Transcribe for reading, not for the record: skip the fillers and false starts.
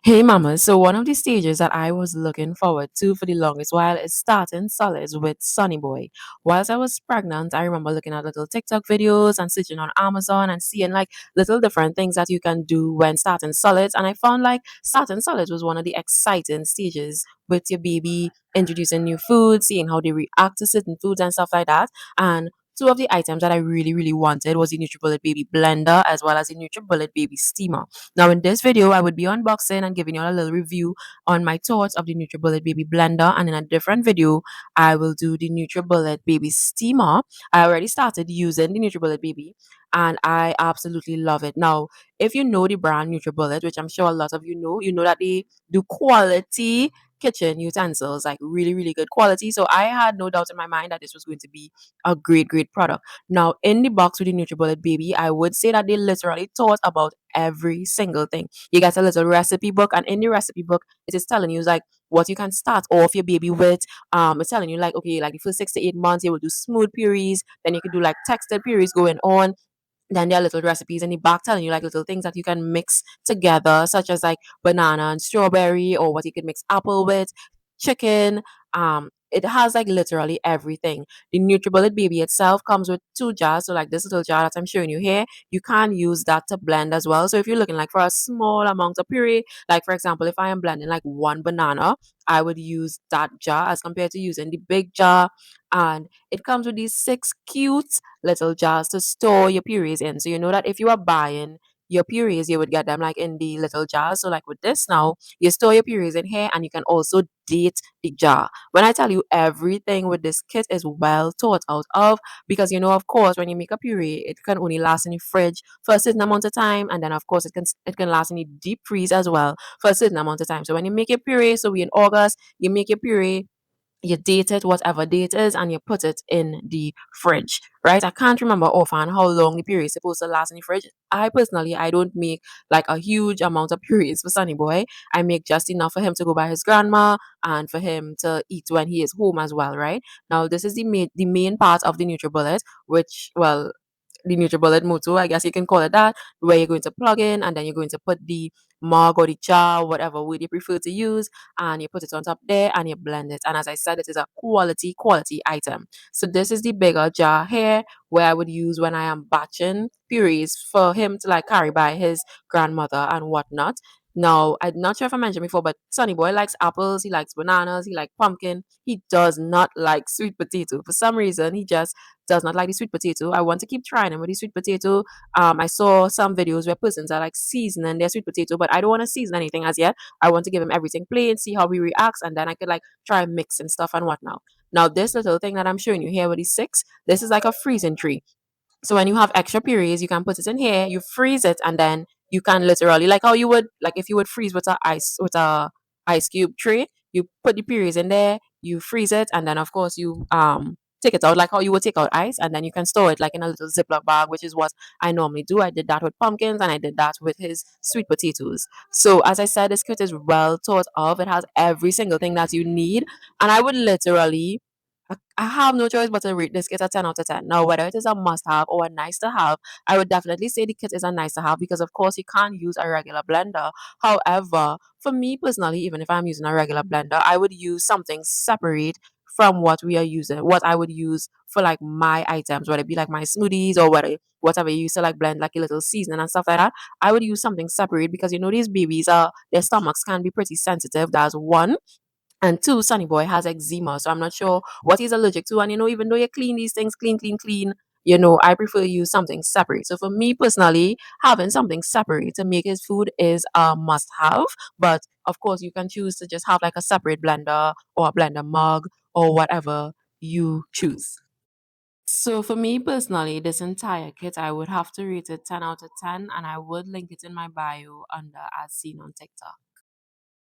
Hey mama, so one of the stages that I was looking forward to for the longest while is starting solids with Sunny Boy. Whilst I was pregnant, I remember looking at little TikTok videos and searching on Amazon and seeing like little different things that you can do when starting solids. And I found like starting solids was one of the exciting stages with your baby, introducing new foods, seeing how they react to certain foods and stuff like that. And two of the items that I really, really wanted was the Nutribullet Baby Blender as well as the Nutribullet Baby Steamer. Now, in this video, I would be unboxing and giving you a little review on my thoughts of the Nutribullet Baby Blender. And in a different video, I will do the Nutribullet Baby Steamer. I already started using the Nutribullet Baby and I absolutely love it. Now, if you know the brand Nutribullet, which I'm sure a lot of you know that they do quality kitchen utensils, like really, really good quality. So I had no doubt in my mind that this was going to be a great, great product. Now, in the box with the Nutribullet Baby, I would say that they literally thought about every single thing. You get a little recipe book, and in the recipe book, it is telling you like what you can start off your baby with. It's telling you like, okay, like the first 6 to 8 months, you will do smooth purees, then you can do like textured purees going on. Then there are little recipes in the back telling you like little things that you can mix together, such as like banana and strawberry, or what you could mix apple with, chicken. It has like literally everything. The Nutribullet Baby itself comes with two jars. So like this little jar that I'm showing you here, you can use that to blend as well. So if you're looking like for a small amount of puree, like for example, if I am blending like one banana, I would use that jar as compared to using the big jar. And it comes with these six cute little jars to store your purees in. So you know that if you are buying your purees, you would get them like in the little jars. So like with this now, you store your purees in here and you can also date the jar. When I tell you everything with this kit is well thought out of, because you know, of course, when you make a puree, it can only last in the fridge for a certain amount of time, and then of course it can last in the deep freeze as well for a certain amount of time. So when you make your puree, so we in August, you make your puree, you date it, whatever date is, and you put it in the fridge, right? I can't remember offhand how long the puree is supposed to last in the fridge. I personally, I don't make like a huge amount of purees for Sunny Boy. I make just enough for him to go by his grandma and for him to eat when he is home as well, right? Now, this is the main part of the NutriBullet, which, well, the NutriBullet motor, I guess you can call it that, where you're going to plug in and then you're going to put the mug or the jar, whatever way you prefer to use, and you put it on top there and you blend it. And as I said, it is a quality item. So this is the bigger jar here where I would use when I am batching purees for him to like carry by his grandmother and whatnot. Now, I'm not sure if I mentioned before, but Sonny Boy likes apples, he likes bananas, he likes pumpkin. He does not like sweet potato. For some reason, he just does not like the sweet potato. I want to keep trying him with the sweet potato. I saw some videos where persons are like seasoning their sweet potato, but I don't want to season anything as yet. I want to give him everything plain, see how he reacts, and then I could like try mixing stuff and whatnot. Now, this little thing that I'm showing you here with the six, this is like a freezing tree. So when you have extra purees, you can put it in here, you freeze it, and then you can literally like how you would like if you would freeze with a ice cube tray, you put the purees in there, you freeze it, and then of course you take it out like how you would take out ice, and then you can store it like in a little Ziploc bag, which is what I normally do. I did that with pumpkins and I did that with his sweet potatoes. So as I said, this kit is well thought of. It has every single thing that you need, and I would literally I have no choice but to rate this kit a 10 out of 10. Now, whether it is a must have or a nice to have, I would definitely say the kit is a nice to have because, of course, you can't use a regular blender. However, for me personally, even if I'm using a regular blender, I would use something separate from what we are using, what I would use for like my items, whether it be like my smoothies or whatever you use to like blend like a little seasoning and stuff like that. I would use something separate because you know these babies are their stomachs can be pretty sensitive. That's one. And two, Sunny Boy has eczema, so I'm not sure what he's allergic to. And you know, even though you clean these things, clean, you know, I prefer to use something separate. So for me personally, having something separate to make his food is a must have. But of course, you can choose to just have like a separate blender or a blender mug or whatever you choose. So for me personally, this entire kit, I would have to rate it 10 out of 10, and I would link it in my bio under as seen on TikTok.